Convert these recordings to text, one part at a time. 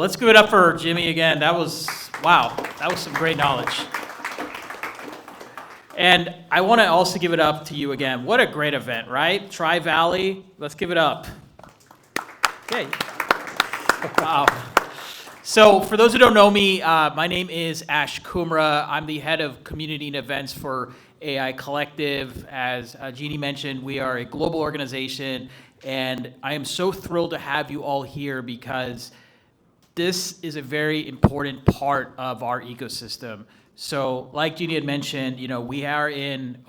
Let's give it up for Jimmy again. That was some great knowledge. And I want to also give it up to you again. What a great event, right? Tri-Valley, let's give it up. Okay. Wow. So for those who don't know me, my name is Ash Kumra. I'm the head of community and events for AI Collective. As Jeannie mentioned, we are a global organization, and I am so thrilled to have you all here because this is a very important part of our ecosystem. So like Jeannie had mentioned, we are in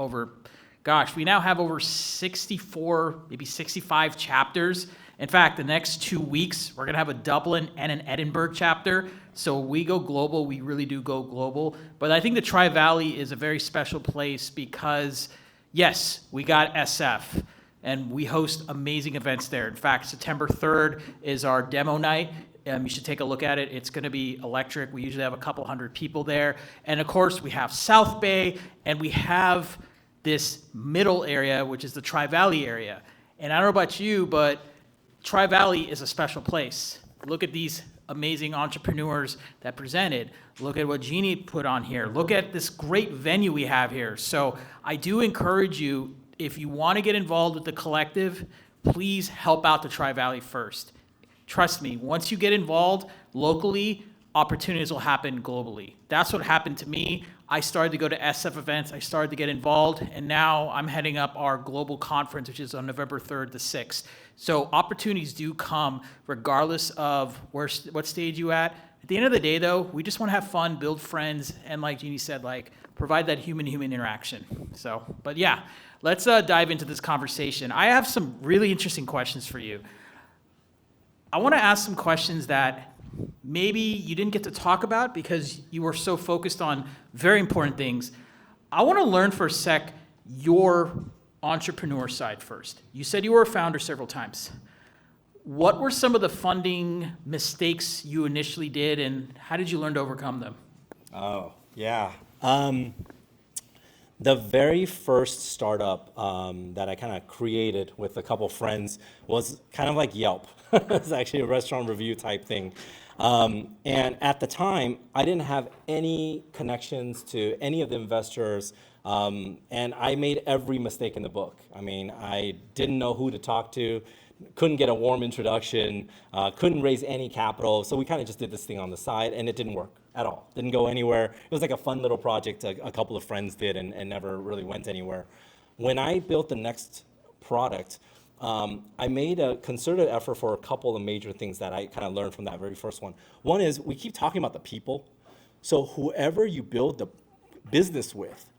we now have over 64, maybe 65 chapters. In fact, the next 2 weeks, we're gonna have a Dublin and an Edinburgh chapter. So we go global, we really do go global. But I think the Tri-Valley is a very special place because, yes, we got SF, and we host amazing events there. In fact, September 3rd is our demo night. You should take a look at it. It's going to be electric. We usually have a couple hundred people there. And of course, we have South Bay, and we have this middle area, which is the Tri-Valley area. And I don't know about you, but Tri-Valley is a special place. Look at these amazing entrepreneurs that presented. Look at what Jeannie put on here. Look at this great venue we have here. So I do encourage you, if you want to get involved with the collective, please help out the Tri-Valley first. Trust me, once you get involved locally, opportunities will happen globally. That's what happened to me. I started to go to SF events, I started to get involved, and now I'm heading up our global conference, which is on November 3rd to 6th. So opportunities do come regardless of what stage you at. At the end of the day though, we just want to have fun, build friends, and like Jeannie said, provide that human-human interaction. But yeah, let's dive into this conversation. I have some really interesting questions for you. I want to ask some questions that maybe you didn't get to talk about because you were so focused on very important things. I want to learn for a sec your entrepreneur side first. You said you were a founder several times. What were some of the funding mistakes you initially did, and how did you learn to overcome them? Oh, yeah. The very first startup that I kind of created with a couple friends was kind of like Yelp. It's actually a restaurant review type thing. And at the time, I didn't have any connections to any of the investors, and I made every mistake in the book. I mean, I didn't know who to talk to, couldn't get a warm introduction, couldn't raise any capital, so we kind of just did this thing on the side, and it didn't work at all. Didn't go anywhere. It was like a fun little project a couple of friends did and never really went anywhere. When I built the next product, I made a concerted effort for a couple of major things that I kind of learned from that very first one. One is we keep talking about the people. So whoever you build the business with,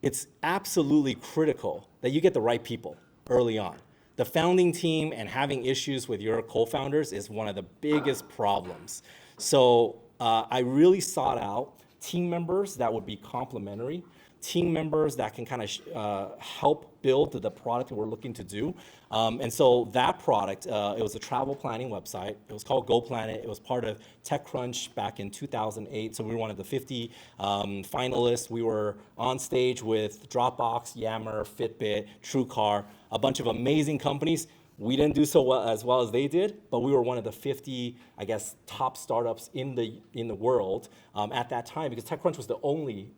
it's absolutely critical that you get the right people early on. The founding team and having issues with your co-founders is one of the biggest problems. So I really sought out team members that would be complementary, team members that can kind of help build the product that we're looking to do. And so that product, it was a travel planning website. It was called GoPlanet. It was part of TechCrunch back in 2008. So we were one of the 50 finalists. We were on stage with Dropbox, Yammer, Fitbit, TrueCar, a bunch of amazing companies. We didn't do so well as they did, but we were one of the 50, I guess, top startups in the world at that time, because TechCrunch was the only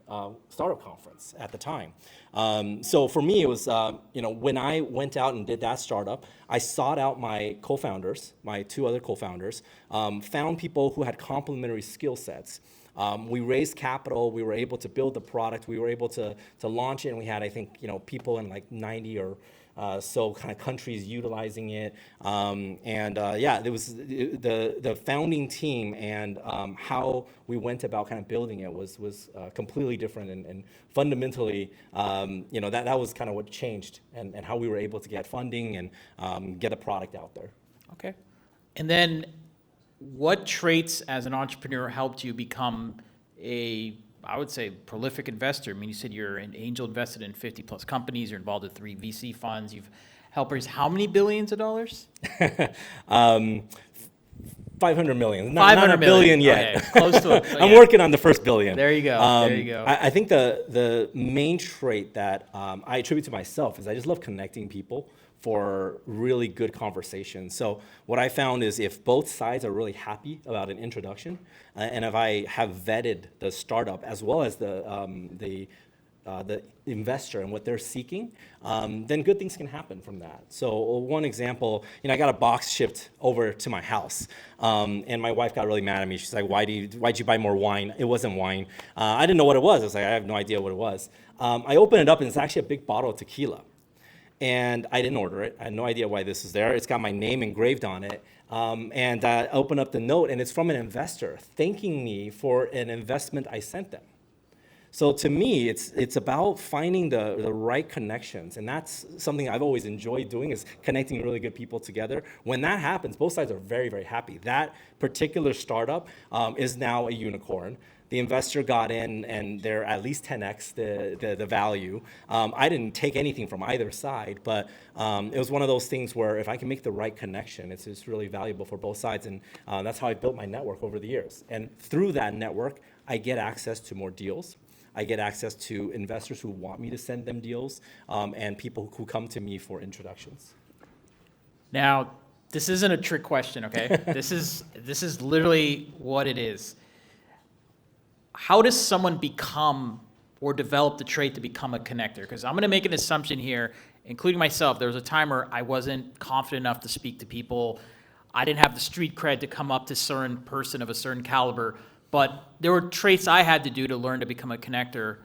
startup conference at the time. So for me, it was, when I went out and did that startup, I sought out my co-founders, my two other co-founders, found people who had complementary skill sets. We raised capital, we were able to build the product, we were able to launch it, and we had, I think, people in like 90 or so kind of countries utilizing it, it was the founding team and how we went about kind of building it was completely different and fundamentally, that was kind of what changed and how we were able to get funding and get a product out there. Okay, and then what traits as an entrepreneur helped you become I would say prolific investor? I mean, you said you're an angel invested in 50 plus companies, you're involved in 3 VC funds, you've helped raise how many billions of dollars? 500 million, 500 not a billion yet. Okay, close to it. I'm working on the first billion. There you go, there you go. I think the main trait that I attribute to myself is I just love connecting people for really good conversation. So what I found is if both sides are really happy about an introduction, and if I have vetted the startup as well as the investor and what they're seeking, then good things can happen from that. So one example, I got a box shipped over to my house, and my wife got really mad at me. She's like, why'd you buy more wine? It wasn't wine. I didn't know what it was. I was like, I have no idea what it was. I opened it up, and it's actually a big bottle of tequila. And I didn't order it. I had no idea why this is there. It's got my name engraved on it. And I opened up the note, and it's from an investor thanking me for an investment I sent them. So to me, it's about finding the right connections, and that's something I've always enjoyed doing, is connecting really good people together. When that happens, both sides are very, very happy. That particular startup is now a unicorn. The investor got in, and they're at least 10x the value. I didn't take anything from either side, but it was one of those things where if I can make the right connection, it's really valuable for both sides, and that's how I built my network over the years. And through that network, I get access to more deals. I get access to investors who want me to send them deals, and people who come to me for introductions. Now, this isn't a trick question, okay? This is literally what it is. How does someone become or develop the trait to become a connector? Because I'm going to make an assumption here, including myself. There was a time where I wasn't confident enough to speak to people. I didn't have the street cred to come up to a certain person of a certain caliber. But there were traits I had to do to learn to become a connector.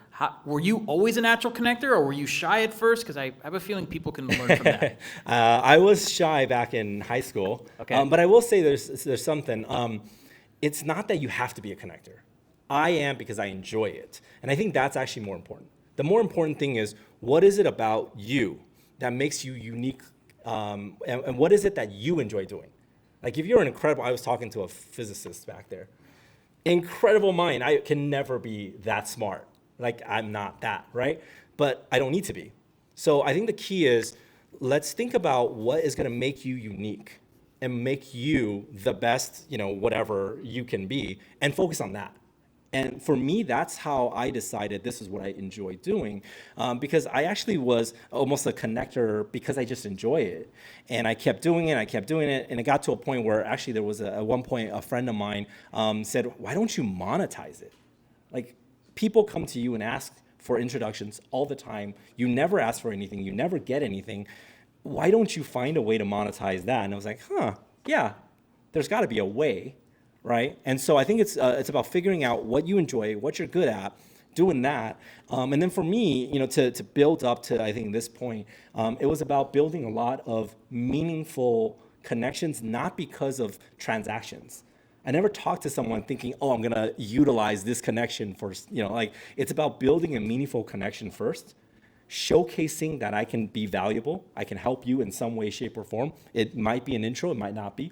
Were you always a natural connector, or were you shy at first? Because I have a feeling people can learn from that. I was shy back in high school. Okay. But I will say there's something. It's not that you have to be a connector. I am because I enjoy it. And I think that's actually more important. The more important thing is, what is it about you that makes you unique? And what is it that you enjoy doing? Like if you're an incredible, I was talking to a physicist back there. Incredible mind. I can never be that smart. Like I'm not that, right? But I don't need to be. So I think the key is, let's think about what is going to make you unique and make you the best, whatever you can be, and focus on that. And for me, that's how I decided this is what I enjoy doing, because I actually was almost a connector because I just enjoy it. And I kept doing it, and it got to a point where actually there was at one point a friend of mine said, why don't you monetize it? Like, people come to you and ask for introductions all the time. You never ask for anything. You never get anything. Why don't you find a way to monetize that? And I was like, yeah, there's got to be a way. Right? And so I think it's about figuring out what you enjoy, what you're good at, doing that. And then for me, to build up to, I think, this point, it was about building a lot of meaningful connections, not because of transactions. I never talked to someone thinking, oh, I'm going to utilize this connection for, it's about building a meaningful connection first, showcasing that I can be valuable, I can help you in some way, shape, or form. It might be an intro, it might not be.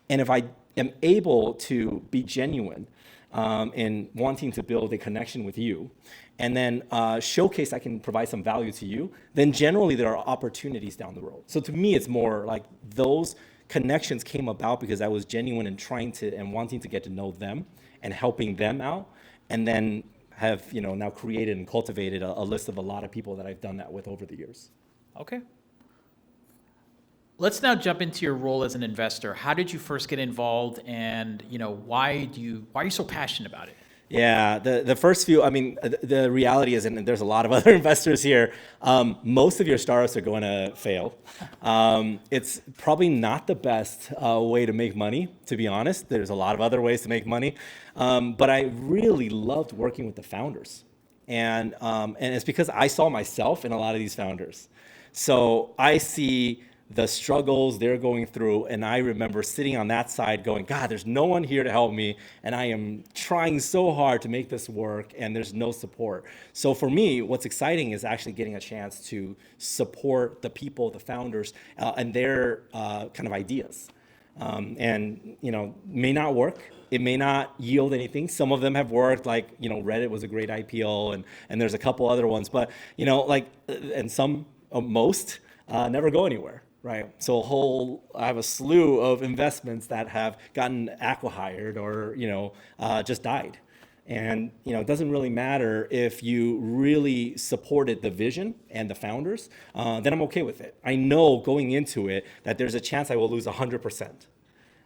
And if I am able to be genuine in wanting to build a connection with you, and then showcase I can provide some value to you, then generally there are opportunities down the road. So to me, it's more like those connections came about because I was genuine in trying to and wanting to get to know them and helping them out, and then have now created and cultivated a list of a lot of people that I've done that with over the years. Okay. Let's now jump into your role as an investor. How did you first get involved, and why are you so passionate about it? Yeah, the first few, the reality is, and there's a lot of other investors here, most of your startups are going to fail. It's probably not the best way to make money, to be honest. There's a lot of other ways to make money. But I really loved working with the founders. And it's because I saw myself in a lot of these founders. So I see the struggles they're going through, and I remember sitting on that side going, God, there's no one here to help me, and I am trying so hard to make this work, and there's no support. So for me, what's exciting is actually getting a chance to support the people, the founders, and their kind of ideas. And may not work. It may not yield anything. Some of them have worked, like Reddit was a great IPO, and there's a couple other ones, but and some, most never go anywhere. Right. So I have a slew of investments that have gotten acqui-hired or, just died. And it doesn't really matter if you really supported the vision and the founders, then I'm okay with it. I know going into it that there's a chance I will lose 100%.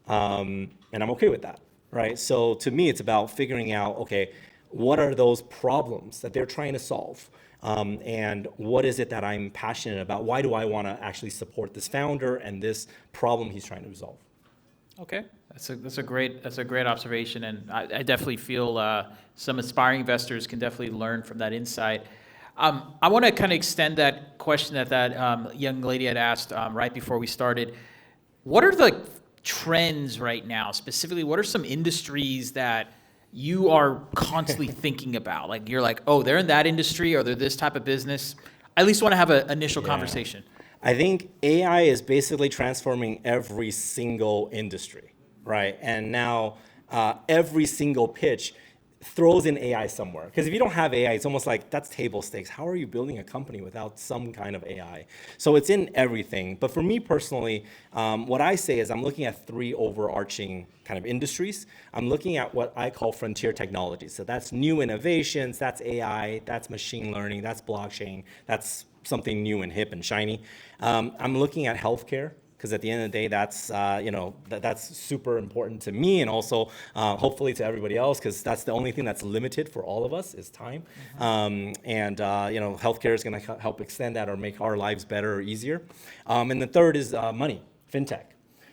And I'm okay with that, right? So to me, it's about figuring out, okay, what are those problems that they're trying to solve? And what is it that I'm passionate about? Why do I want to actually support this founder and this problem he's trying to resolve? Okay, that's a great observation, and I definitely feel some aspiring investors can definitely learn from that insight. I want to kind of extend that question that young lady had asked right before we started. What are the trends right now? Specifically, what are some industries that you are constantly thinking about? Like you're like, oh, they're in that industry, or they're this type of business. I at least want to have an initial conversation. I think AI is basically transforming every single industry, right? And now every single pitch throws in AI somewhere. Because if you don't have AI, it's almost like that's table stakes. How are you building a company without some kind of AI? So it's in everything. But for me personally, what I say is I'm looking at three overarching kind of industries. I'm looking at what I call frontier technologies. So that's new innovations, that's AI, that's machine learning, that's blockchain, that's something new and hip and shiny. I'm looking at healthcare, because at the end of the day, that's that's super important to me, and also hopefully to everybody else, because that's the only thing that's limited for all of us is time. Healthcare is going to help extend that or make our lives better or easier. And the third is money, fintech.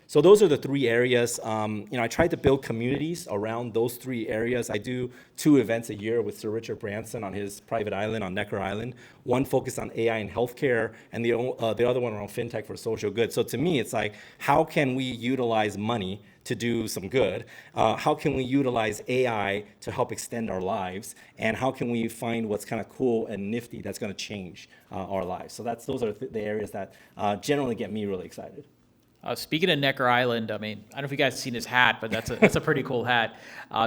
So those are the three areas. I try to build communities around those three areas. I do 2 events a year with Sir Richard Branson on his private island on Necker Island. One focused on AI and healthcare, and the other one around fintech for social good. So to me, it's like, how can we utilize money to do some good? How can we utilize AI to help extend our lives? And how can we find what's kind of cool and nifty that's going to change our lives? So those are the areas that generally get me really excited. Speaking of Necker Island, I mean, I don't know if you guys have seen his hat, but that's a pretty cool hat.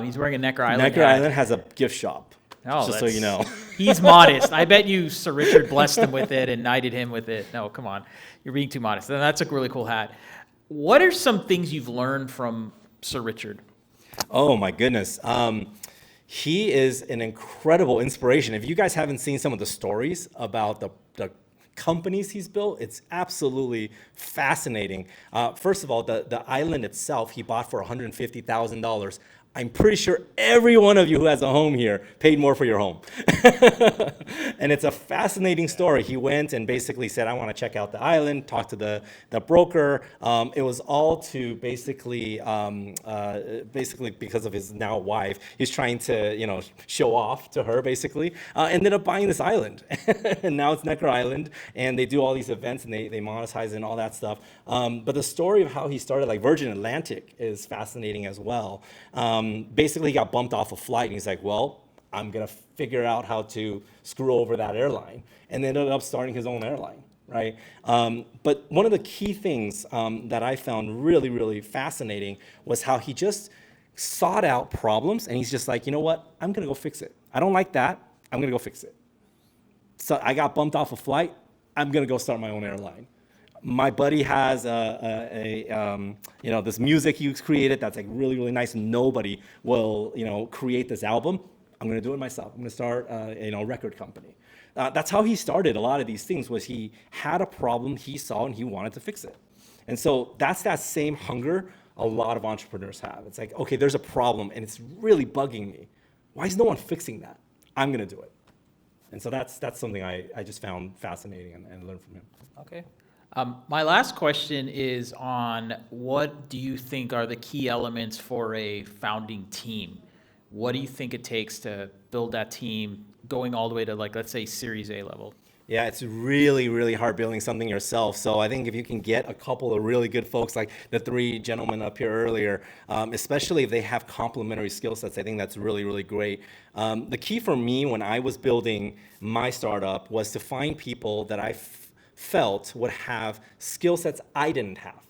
He's wearing a Necker Island Necker hat. Island has a gift shop, just so you know. He's modest. I bet you Sir Richard blessed him with it and knighted him with it. No, come on. You're being too modest. That's a really cool hat. What are some things you've learned from Sir Richard? Oh, my goodness. He is an incredible inspiration. If you guys haven't seen some of the stories about the companies he's built, it's absolutely fascinating. First of all, the island itself he bought for $150,000. I'm pretty sure every one of you who has a home here paid more for your home. And it's a fascinating story. He went and basically said, I want to check out the island, talk to the broker. It was all to basically because of his now wife, he's trying to, show off to her basically, ended up buying this island. And now it's Necker Island, and they do all these events and they monetize and all that stuff. But the story of how he started, like Virgin Atlantic, is fascinating as well. Basically, he got bumped off a flight, and he's like, well, I'm going to figure out how to screw over that airline, and then ended up starting his own airline, right? But one of the key things that I found really, really fascinating was how he just sought out problems, and he's just like, you know what? I'm going to go fix it. I don't like that. I'm going to go fix it. So I got bumped off a flight. I'm going to go start my own airline. My buddy has this music he's created that's like really, really nice, and nobody will, create this album. I'm going to do it myself. I'm going to start a record company. That's how he started a lot of these things, was he had a problem he saw and he wanted to fix it. And so that's that same hunger a lot of entrepreneurs have. It's like, okay, there's a problem and it's really bugging me. Why is no one fixing that? I'm going to do it. And so that's something I just found fascinating and learned from him. Okay. My last question is on what do you think are the key elements for a founding team? What do you think it takes to build that team going all the way to, like, let's say Series A level? Yeah, it's really, really hard building something yourself. So I think if you can get a couple of really good folks like the 3 gentlemen up here earlier, especially if they have complementary skill sets, I think that's really, really great. The key for me when I was building my startup was to find people that I felt would have skill sets I didn't have,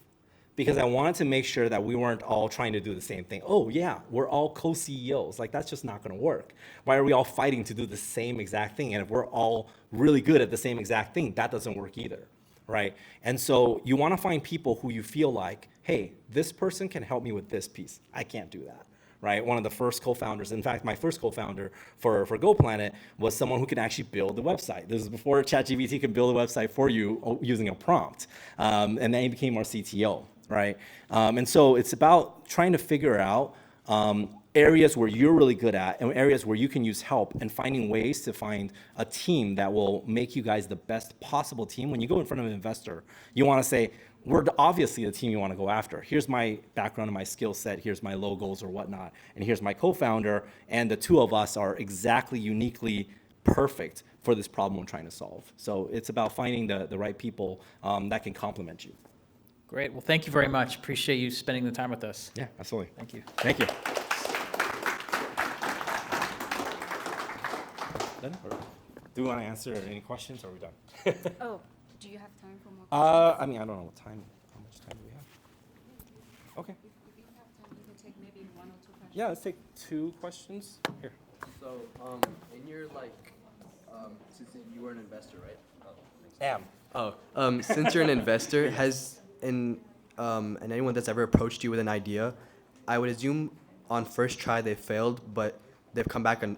because I wanted to make sure that we weren't all trying to do the same thing. Oh yeah, we're all co-CEOs. Like, that's just not going to work. Why are we all fighting to do the same exact thing? And if we're all really good at the same exact thing, that doesn't work either, right? And so you want to find people who you feel like, hey, this person can help me with this piece. I can't do that, right? One of the first co-founders, in fact, my first co-founder for GoPlanet was someone who could actually build the website. This is before ChatGPT could build a website for you using a prompt. And then he became our CTO, right? And so it's about trying to figure out areas where you're really good at and areas where you can use help, and finding ways to find a team that will make you guys the best possible team. When you go in front of an investor, you want to say, we're obviously the team you want to go after. Here's my background and my skill set. Here's my logos or whatnot. And here's my co-founder. And the two of us are exactly uniquely perfect for this problem we're trying to solve. So it's about finding the right people that can complement you. Great. Well, thank you very much. Appreciate you spending the time with us. Yeah, absolutely. Thank you. Thank you. Done? Or do you want to answer any questions, or are we done? Oh, do you have time for more questions? I mean, I don't know what time, how much time do we have? Okay. If you have time, we can take maybe 1 or 2 questions. Yeah, let's take 2 questions. Here. So, in your since you were an investor, right? Since you're an investor, and anyone that's ever approached you with an idea, I would assume on first try they failed, but they've come back in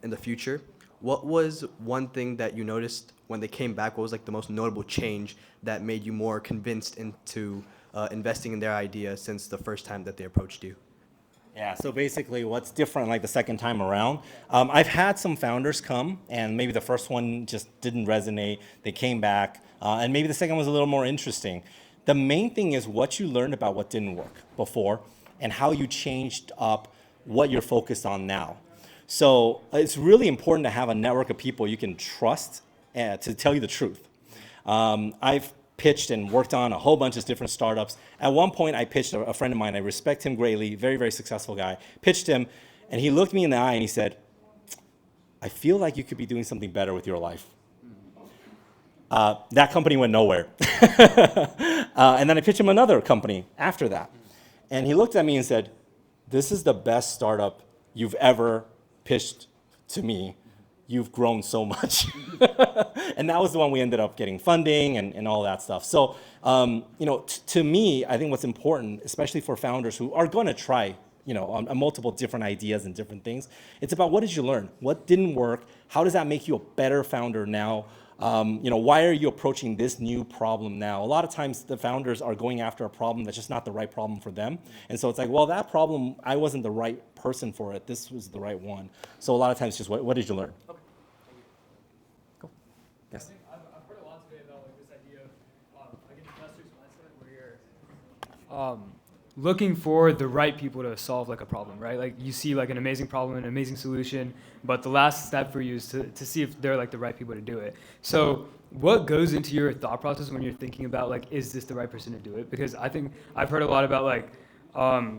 the future. What was one thing that you noticed when they came back? What was like the most notable change that made you more convinced into investing in their idea since the first time that they approached you? Yeah, so basically what's different like the second time around, I've had some founders come and maybe the first one just didn't resonate. They came back and maybe the second was a little more interesting. The main thing is what you learned about what didn't work before and how you changed up what you're focused on now. So it's really important to have a network of people you can trust to tell you the truth. I've pitched and worked on a whole bunch of different startups. At one point, I pitched a friend of mine. I respect him greatly, very, very successful guy. Pitched him, and he looked me in the eye and he said, I feel like you could be doing something better with your life. That company went nowhere. And then I pitched him another company after that. And he looked at me and said, this is the best startup you've ever pitched to me. You've grown so much. And that was the one we ended up getting funding and all that stuff. So, to me, I think what's important, especially for founders who are going to try, on multiple different ideas and different things, it's about what did you learn? What didn't work? How does that make you a better founder now? Why are you approaching this new problem now? A lot of times the founders are going after a problem that's just not the right problem for them. And so it's like, well, that problem, I wasn't the right person for it. This was the right one. So a lot of times just what did you learn? Okay. Cool. Yes. I've heard a lot today about this idea of an investor's mindset where you're looking for the right people to solve a problem, right? Like you see an amazing problem, an amazing solution, but the last step for you is to see if they're the right people to do it. So what goes into your thought process when you're thinking about is this the right person to do it? Because I think I've heard a lot about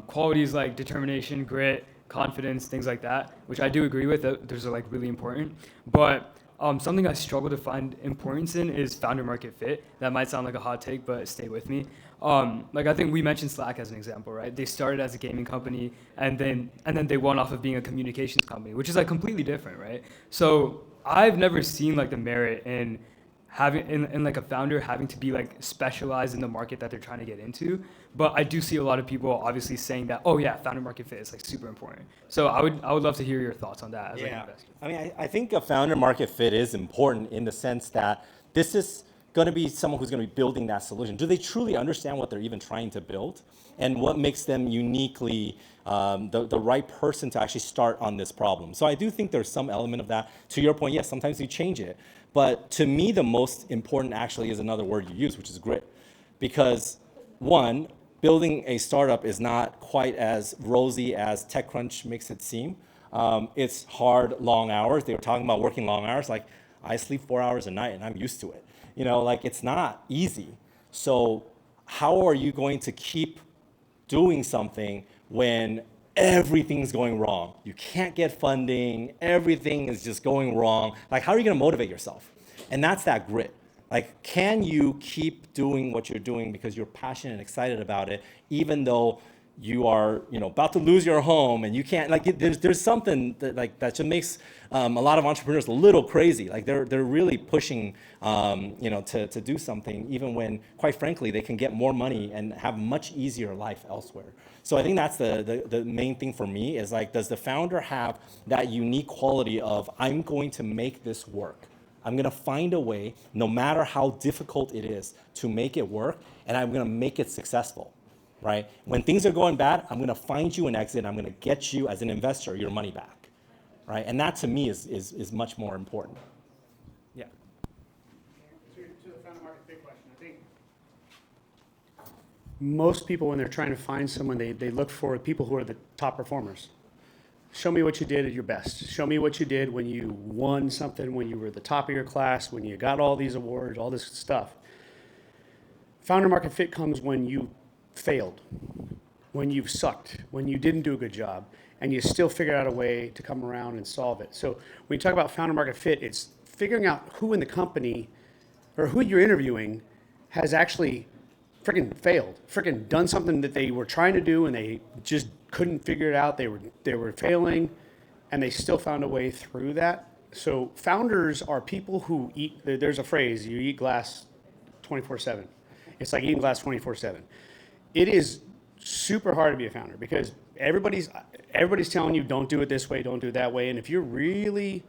qualities like determination, grit, confidence, things like that, which I do agree with. Those are really important. But something I struggle to find importance in is founder market fit. That might sound like a hot take, but stay with me. I think we mentioned Slack as an example, right? They started as a gaming company and then they went off of being a communications company, which is completely different, right? So I've never seen the merit in having in a founder having to be specialized in the market that they're trying to get into. But I do see a lot of people obviously saying that, oh yeah, founder market fit is super important. So I would love to hear your thoughts on that as an investor. I mean, I think a founder market fit is important in the sense that this is going to be someone who's going to be building that solution. Do they truly understand what they're even trying to build? And what makes them uniquely the right person to actually start on this problem? So I do think there's some element of that. To your point, yes, sometimes you change it. But to me, the most important actually is another word you use, which is grit. Because one, building a startup is not quite as rosy as TechCrunch makes it seem. It's hard, long hours. They were talking about working long hours. I sleep 4 hours a night and I'm used to it. It's not easy. So how are you going to keep doing something when everything's going wrong? You can't get funding. Everything is just going wrong. How are you going to motivate yourself? And that's that grit. Can you keep doing what you're doing because you're passionate and excited about it, even though you are, about to lose your home and you can't, there's something that just makes a lot of entrepreneurs a little crazy. Like they're really pushing, to do something, even when, quite frankly, they can get more money and have a much easier life elsewhere. So I think that's the main thing for me is like, does the founder have that unique quality of, I'm going to make this work. I'm going to find a way, no matter how difficult it is, to make it work, and I'm going to make it successful. Right? When things are going bad, I'm going to find you an exit. I'm going to get you, as an investor, your money back. Right? And that, to me, is much more important. Yeah. To the founder market fit question, I think most people, when they're trying to find someone, they look for people who are the top performers. Show me what you did at your best. Show me what you did when you won something, when you were the top of your class, when you got all these awards, all this stuff. Founder market fit comes when you failed, when you've sucked, when you didn't do a good job, and you still figure out a way to come around and solve it. So when you talk about founder market fit, it's figuring out who in the company or who you're interviewing has actually freaking failed, freaking done something that they were trying to do and they just couldn't figure it out. They were failing, and they still found a way through that. So founders are people who eat. There's a phrase: you eat glass 24/7. It's like eating glass 24/7. It is super hard to be a founder because everybody's telling you don't do it this way, don't do it that way. And if you're really,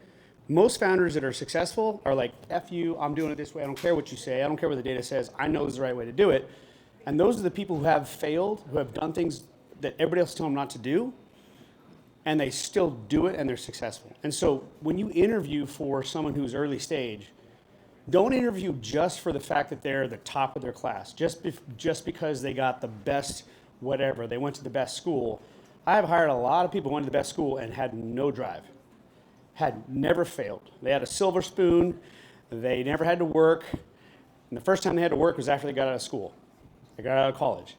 most founders that are successful are like, F you, I'm doing it this way. I don't care what you say. I don't care what the data says. I know this is the right way to do it. And those are the people who have failed, who have done things that everybody else is telling them not to do, and they still do it and they're successful. And so when you interview for someone who's early stage, don't interview just for the fact that they're the top of their class, just because they got the best whatever, they went to the best school. I have hired a lot of people who went to the best school and had no drive, had never failed. They had a silver spoon, they never had to work, and the first time they had to work was after they got out of school. They got out of college.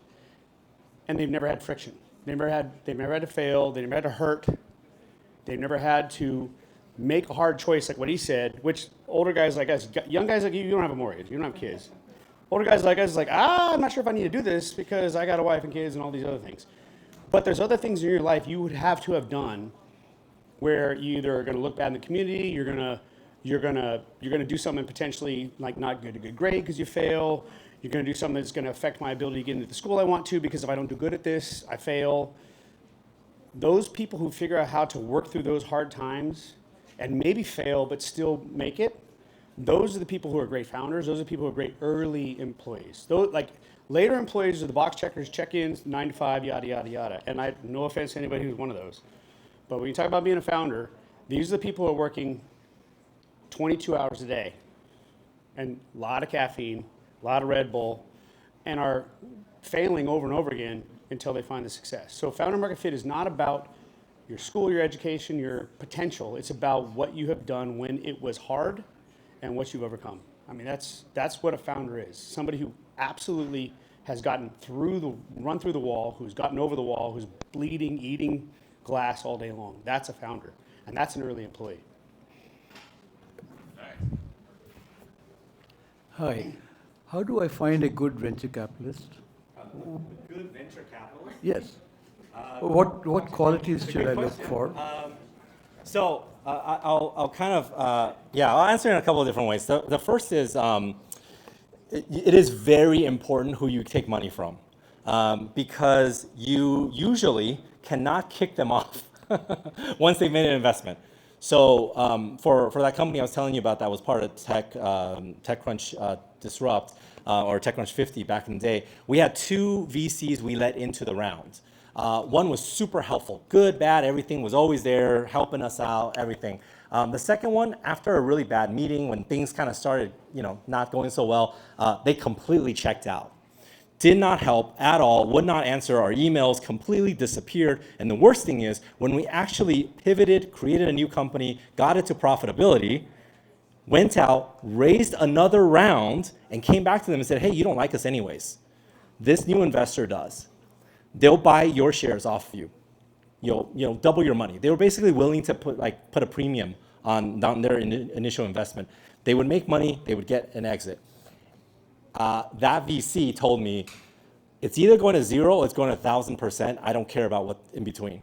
And they've never had friction. They've never had to fail, they never had to hurt, they've never had to make a hard choice like what he said, which older guys like us, young guys like you don't have a mortgage, you don't have kids. Older guys like us is like, I'm not sure if I need to do this because I got a wife and kids and all these other things. But there's other things in your life you would have to have done where you either are going to look bad in the community, you're gonna do something potentially like not get a good grade because you fail. You're going to do something that's going to affect my ability to get into the school I want to because if I don't do good at this, I fail. Those people who figure out how to work through those hard times and maybe fail but still make it, those are the people who are great founders. Those are the people who are great early employees. Those, like later employees are the box checkers, check-ins, 9 to 5, yada, yada, yada. And I no offense to anybody who's one of those. But when you talk about being a founder, these are the people who are working 22 hours a day and a lot of caffeine, a lot of Red Bull, and are failing over and over again until they find the success. So founder market fit is not about your school, your education, your potential. It's about what you have done when it was hard and what you've overcome. I mean, that's what a founder is. Somebody who absolutely has run through the wall, who's gotten over the wall, who's bleeding, eating glass all day long. That's a founder, and that's an early employee. Hi. How do I find a good venture capitalist? Good venture capitalist? Yes. What qualities should I look for? So I'll kind of, I'll answer in a couple of different ways. The first is, it is very important who you take money from, because you usually cannot kick them off once they've made an investment. So for that company I was telling you about that was part of TechCrunch Disrupt, or TechCrunch 50 back in the day, we had 2 VCs we let into the round. One was super helpful, good, bad, everything was always there, helping us out, everything. The second one, after a really bad meeting, when things kind of started, not going so well, they completely checked out. Did not help at all, would not answer our emails, completely disappeared. And the worst thing is, when we actually pivoted, created a new company, got it to profitability, went out, raised another round, and came back to them and said, hey, you don't like us anyways. This new investor does. They'll buy your shares off you. You'll double your money. They were basically willing to put a premium on their initial investment. They would make money, they would get an exit. That VC told me, It's either going to 0 or it's going to 1,000%. I don't care about what in between.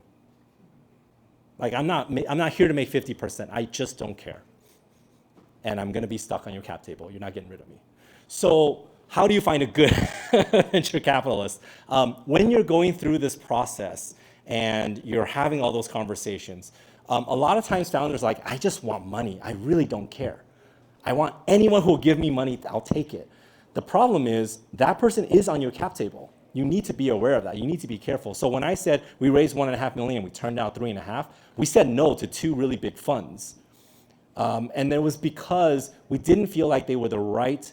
Like I'm not here to make 50%. I just don't care. And I'm going to be stuck on your cap table. You're not getting rid of me. So how do you find a good venture capitalist? When you're going through this process and you're having all those conversations, a lot of times founders are like, I just want money. I really don't care. I want anyone who will give me money, I'll take it. The problem is that person is on your cap table. You need to be aware of that. You need to be careful. So when I said we raised 1.5 million, we turned out 3.5, we said no to 2 really big funds. And it was because we didn't feel like they were the right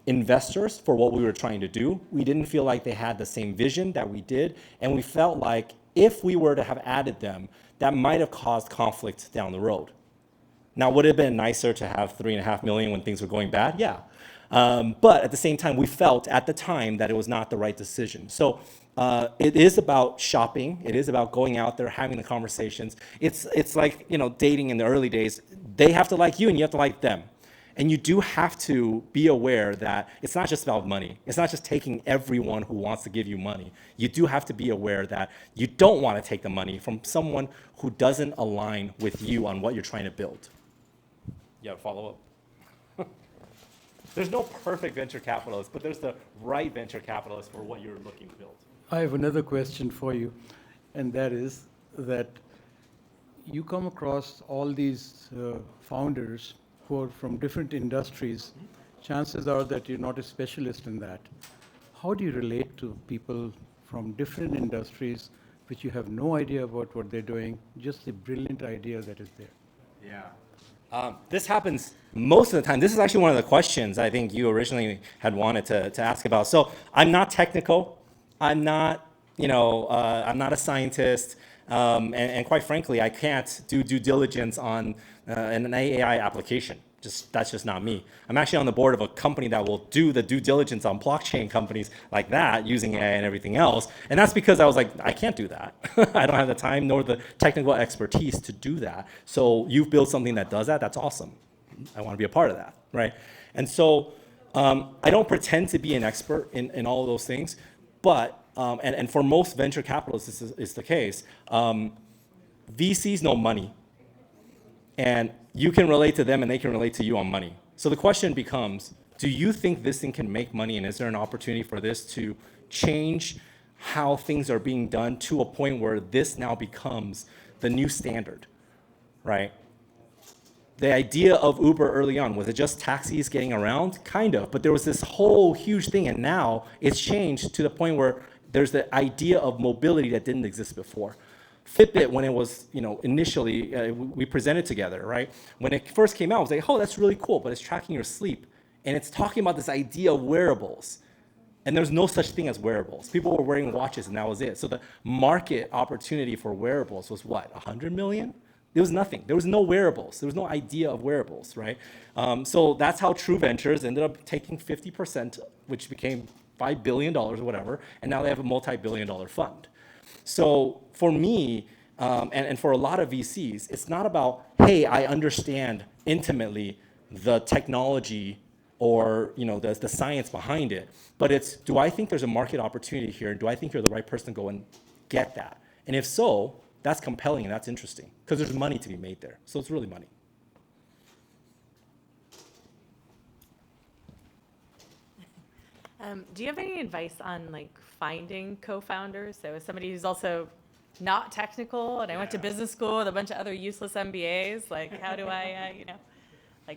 investors for what we were trying to do. We didn't feel like they had the same vision that we did. And we felt like if we were to have added them, that might have caused conflict down the road. Now, would it have been nicer to have 3.5 million when things were going bad? Yeah. But at the same time, we felt at the time that it was not the right decision. So it is about shopping. It is about going out there, having the conversations. It's like, dating in the early days. They have to like you and you have to like them. And you do have to be aware that it's not just about money. It's not just taking everyone who wants to give you money. You do have to be aware that you don't want to take the money from someone who doesn't align with you on what you're trying to build. You have a follow-up? There's no perfect venture capitalist, but there's the right venture capitalist for what you're looking to build. I have another question for you, and that is that you come across all these founders who are from different industries. Chances are that you're not a specialist in that. How do you relate to people from different industries which you have no idea about what they're doing, just a brilliant idea that is there? Yeah. This happens most of the time. This is actually one of the questions I think you originally had wanted to ask about. So I'm not technical. I'm not, I'm not a scientist. And quite frankly, I can't do due diligence on an AI application. That's just not me. I'm actually on the board of a company that will do the due diligence on blockchain companies like that using AI and everything else. And that's because I was like, I can't do that. I don't have the time nor the technical expertise to do that. So you've built something that does that. That's awesome. I want to be a part of that, right? And so I don't pretend to be an expert in all of those things, but and for most venture capitalists, this is the case. VCs know money, and you can relate to them, and they can relate to you on money. So the question becomes, do you think this thing can make money, and is there an opportunity for this to change how things are being done to a point where this now becomes the new standard, right? The idea of Uber early on, was it just taxis getting around? Kind of, but there was this whole huge thing, and now it's changed to the point where there's the idea of mobility that didn't exist before. Fitbit, when it was, initially, we presented together, right? When it first came out, I was like, oh, that's really cool, but it's tracking your sleep. And it's talking about this idea of wearables. And there's no such thing as wearables. People were wearing watches, and that was it. So the market opportunity for wearables was what, 100 million? There was nothing. There was no wearables. There was no idea of wearables, right? So that's how True Ventures ended up taking 50%, which became $5 billion or whatever, and now they have a multi-billion-dollar fund. So for me, and for a lot of VCs, it's not about, hey, I understand intimately the technology or the science behind it, but it's, do I think there's a market opportunity here? Do I think you're the right person to go and get that? And if so, that's compelling and that's interesting because there's money to be made there. So it's really money. Do you have any advice on finding co-founders? So as somebody who's also not technical and I went to business school with a bunch of other useless MBAs, how do I,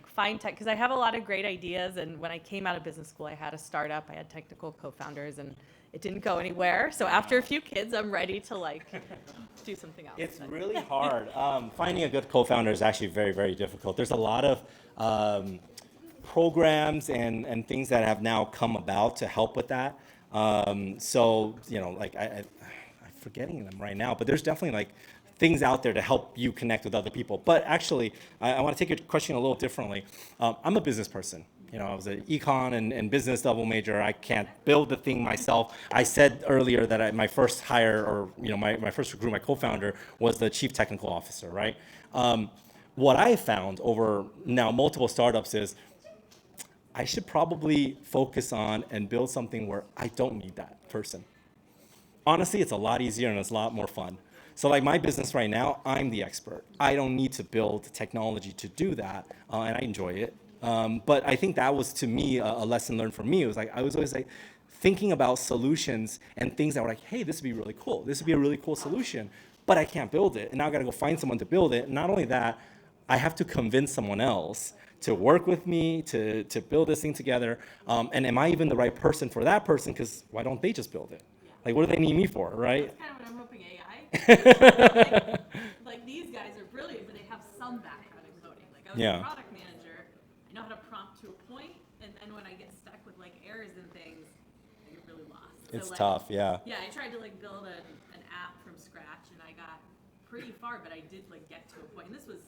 find tech? Because I have a lot of great ideas, and when I came out of business school, I had a startup, I had technical co-founders, and it didn't go anywhere. So after a few kids, I'm ready to do something else. It's really hard. Finding a good co-founder is actually very, very difficult. There's a lot of programs and things that have now come about to help with that. I'm forgetting them right now, but there's definitely things out there to help you connect with other people. But actually, I want to take your question a little differently. I'm a business person. I was an econ and business double major. I can't build the thing myself. I said earlier that my first hire, or my first recruit, my co-founder, was the chief technical officer, right? What I found over now multiple startups is I should probably focus on and build something where I don't need that person. Honestly, it's a lot easier and it's a lot more fun. So like my business right now, I'm the expert. I don't need to build technology to do that, and I enjoy it. But I think that was, to me, a lesson learned for me. It was like, I was always like thinking about solutions and things that were like, hey, this would be really cool. This would be a really cool solution, but I can't build it. And now I gotta go find someone to build it. And not only that, I have to convince someone else to work with me, to build this thing together. And am I even the right person for that person? Because why don't they just build it? Like, what do they need me for, right? That's kind of what I'm hoping AI. Like these guys are brilliant, but they have some background in coding. Like I was Yeah. a product manager, I know how to prompt to a point, and then when I get stuck with like errors and things, I get really lost. It's like, tough, yeah. Yeah, I tried to like build an app from scratch, and I got pretty far, but I did like get to a point. And this was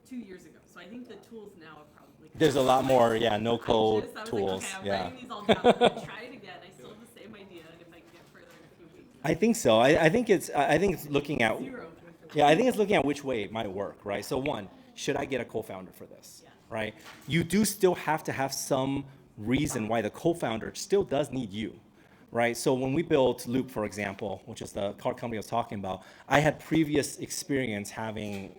2 years ago, so I think the tools now are probably. There's a lot more, yeah, no code I was tools, like, okay, I'm yeah. writing these all down. I'm gonna try it again. I still have the same idea, and if I can get further in a few weeks. I think so. I think it's looking at, Zero. yeah, I think it's looking at which way it might work, right? So one, should I get a co-founder for this, right? You do still have to have some reason why the co-founder still does need you, right? So when we built Loop, for example, which is the car company I was talking about, I had previous experience having,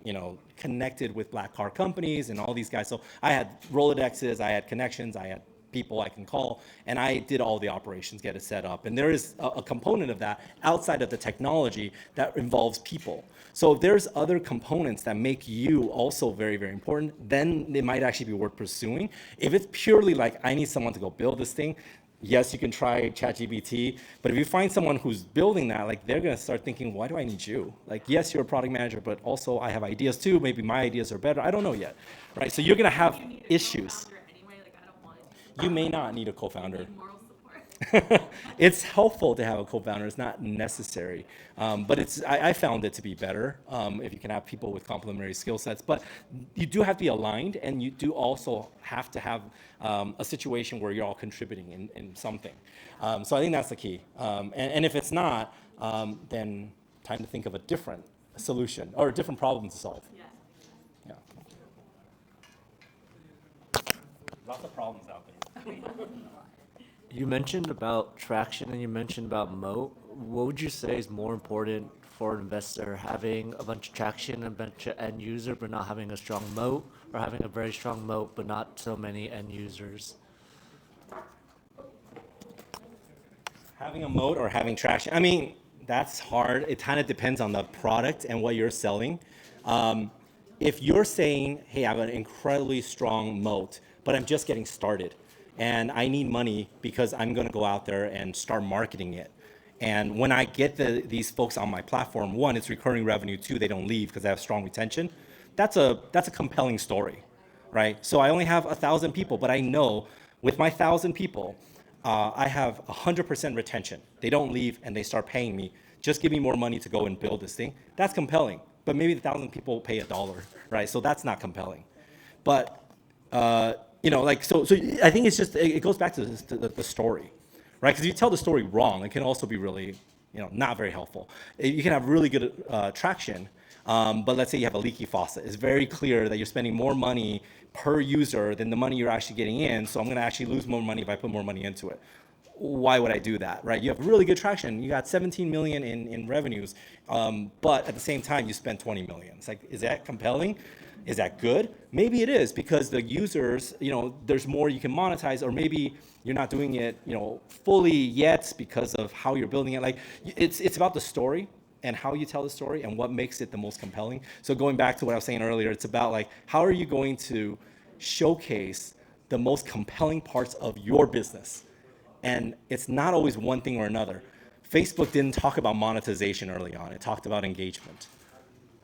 connected with black car companies and all these guys. So I had Rolodexes, I had connections, I had people I can call, and I did all the operations, get it set up. And there is a component of that outside of the technology that involves people. So if there's other components that make you also very, very important, then it might actually be worth pursuing. If it's purely like, I need someone to go build this thing, yes, you can try ChatGPT, but if you find someone who's building that, like they're gonna start thinking, why do I need you? Like, yes, you're a product manager, but also I have ideas too. Maybe my ideas are better. I don't know yet, right? So you're gonna have issues. Anyway, like I don't want You may not need a co-founder. moral support. It's helpful to have a co-founder. It's not necessary, but I found it to be better if you can have people with complementary skill sets. But you do have to be aligned, and you do also have to have a situation where you're all contributing in something. So I think that's the key. And if it's not, then time to think of a different solution or a different problem to solve. Yeah. Yeah. Lots of problems out there. You mentioned about traction and you mentioned about moat. What would you say is more important for an investor, having a bunch of traction and a bunch of end user, but not having a strong moat, or having a very strong moat, but not so many end users? Having a moat or having traction, I mean, that's hard. It kind of depends on the product and what you're selling. If you're saying, hey, I have an incredibly strong moat, but I'm just getting started, and I need money because I'm going to go out there and start marketing it. And when I get these folks on my platform, one, it's recurring revenue. Two, they don't leave because I have strong retention. That's a compelling story, right? So I only have 1,000 people, but I know with my 1,000 people, I have 100% retention. They don't leave and they start paying me. Just give me more money to go and build this thing. That's compelling. But maybe the 1,000 people pay $1, right? So that's not compelling. But so I think it's just, it goes back to the story, right? Because if you tell the story wrong, it can also be really, not very helpful. You can have really good traction, but let's say you have a leaky faucet. It's very clear that you're spending more money per user than the money you're actually getting in, so I'm gonna actually lose more money if I put more money into it. Why would I do that, right? You have really good traction. You got 17 million in revenues, but at the same time, you spend 20 million. It's like, is that compelling? Is that good? Maybe it is, because the users, there's more you can monetize, or maybe you're not doing it, fully yet because of how you're building it. Like, it's about the story and how you tell the story and what makes it the most compelling. So going back to what I was saying earlier, it's about like, how are you going to showcase the most compelling parts of your business? And it's not always one thing or another. Facebook didn't talk about monetization early on. It talked about engagement,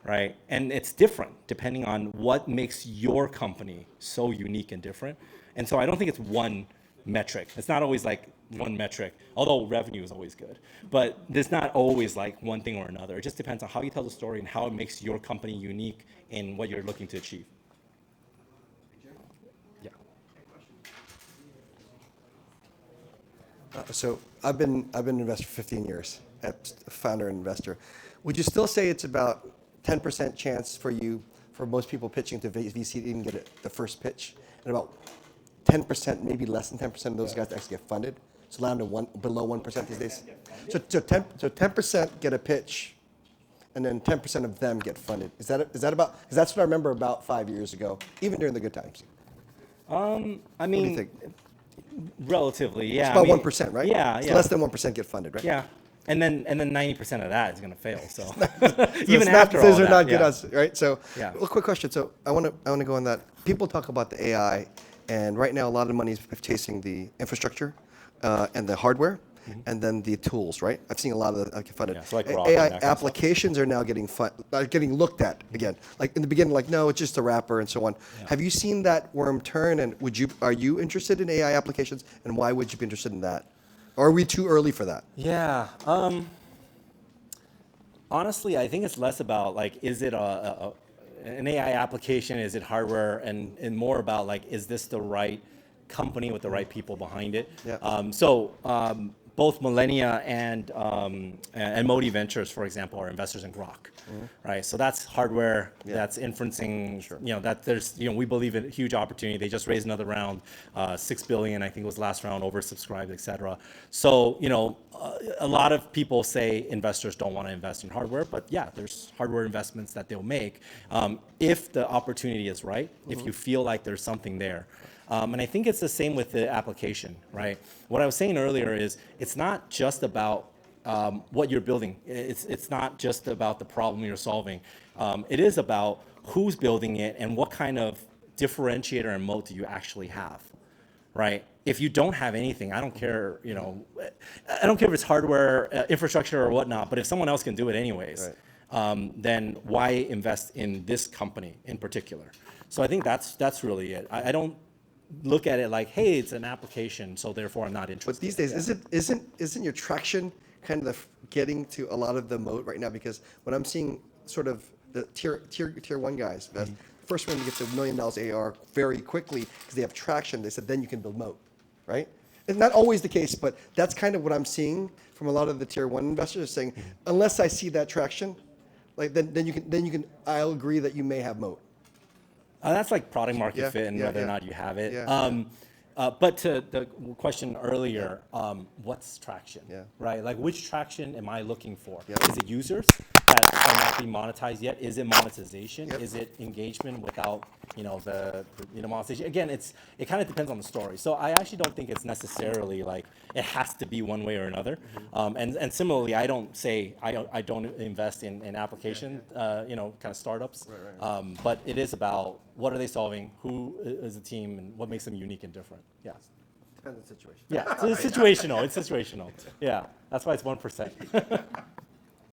right? And it's different depending on what makes your company so unique and different. And so I don't think it's one metric. It's not always like one metric, although revenue is always good. But there's not always like one thing or another. It just depends on how you tell the story and how it makes your company unique in what you're looking to achieve. Yeah. So I've been an investor for 15 years, a founder and investor. Would you still say it's about 10% chance for most people pitching to VC to even get the first pitch, and about 10%, maybe less than 10% of those guys actually get funded. So down to below 1% these days. So 10% get a pitch, and then 10% of them get funded. Is that about? Because that's what I remember about 5 years ago, even during the good times. I What do you mean, think? relatively, yeah. It's about 1%, right? Yeah, So yeah. less than 1% get funded, right? Yeah. And then 90% of that is going to fail. So Even even after all those are that, not good yeah. odds, right? So, Yeah. well, quick question. So I want to go on that. People talk about the AI, and right now a lot of money is chasing the infrastructure and the hardware, and then the tools, right? I've seen a lot of that funded. Yeah, so like Grok AI and that kind of stuff. applications are now getting looked at again. Like in the beginning, like no, it's just a wrapper and so on. Have you seen that worm turn? And are you interested in AI applications? And why would you be interested in that? Or are we too early for that? Yeah. Honestly, I think it's less about like, is it an AI application? Is it hardware? And more about like, is this the right company with the right people behind it? Yeah. Both Millennia and Modi Ventures, for example, are investors in Grok, right? So that's hardware, that's inferencing. You know, that there's, we believe in a huge opportunity. They just raised another round, 6 billion, I think was last round, oversubscribed, et cetera. So, a lot of people say investors don't want to invest in hardware, but yeah, there's hardware investments that they'll make if the opportunity is right, if you feel like there's something there. And I think it's the same with the application, right? What I was saying earlier is it's not just about what you're building. It's not just about the problem you're solving. It is about who's building it and what kind of differentiator and moat do you actually have, right? If you don't have anything, I don't care, I don't care if it's hardware, infrastructure or whatnot, but if someone else can do it anyways, then why invest in this company in particular? So I think that's really it. I don't look at it like, hey, it's an application, so therefore I'm not interested. But these days, isn't your traction kind of getting to a lot of the moat right now? Because when I'm seeing sort of the tier one guys, the first one to get to $1 million AR very quickly because they have traction, they said then you can build moat, right? It's not always the case, but that's kind of what I'm seeing from a lot of the tier one investors saying, unless I see that traction, like then you can I'll agree that you may have moat. That's like product market fit and whether or not you have it. But to the question earlier, what's traction, right? Like which traction am I looking for? Is it users that are not being monetized yet? Is it monetization? Is it engagement without, the monetization? Again, it kind of depends on the story. So I actually don't think it's necessarily like it has to be one way or another. And similarly, I don't invest in application, kind of startups. But it is about what are they solving, who is the team, and what makes them unique and different. Yeah. Depends on the situation. Yeah, so it's situational. It's situational. Yeah, that's why it's 1%.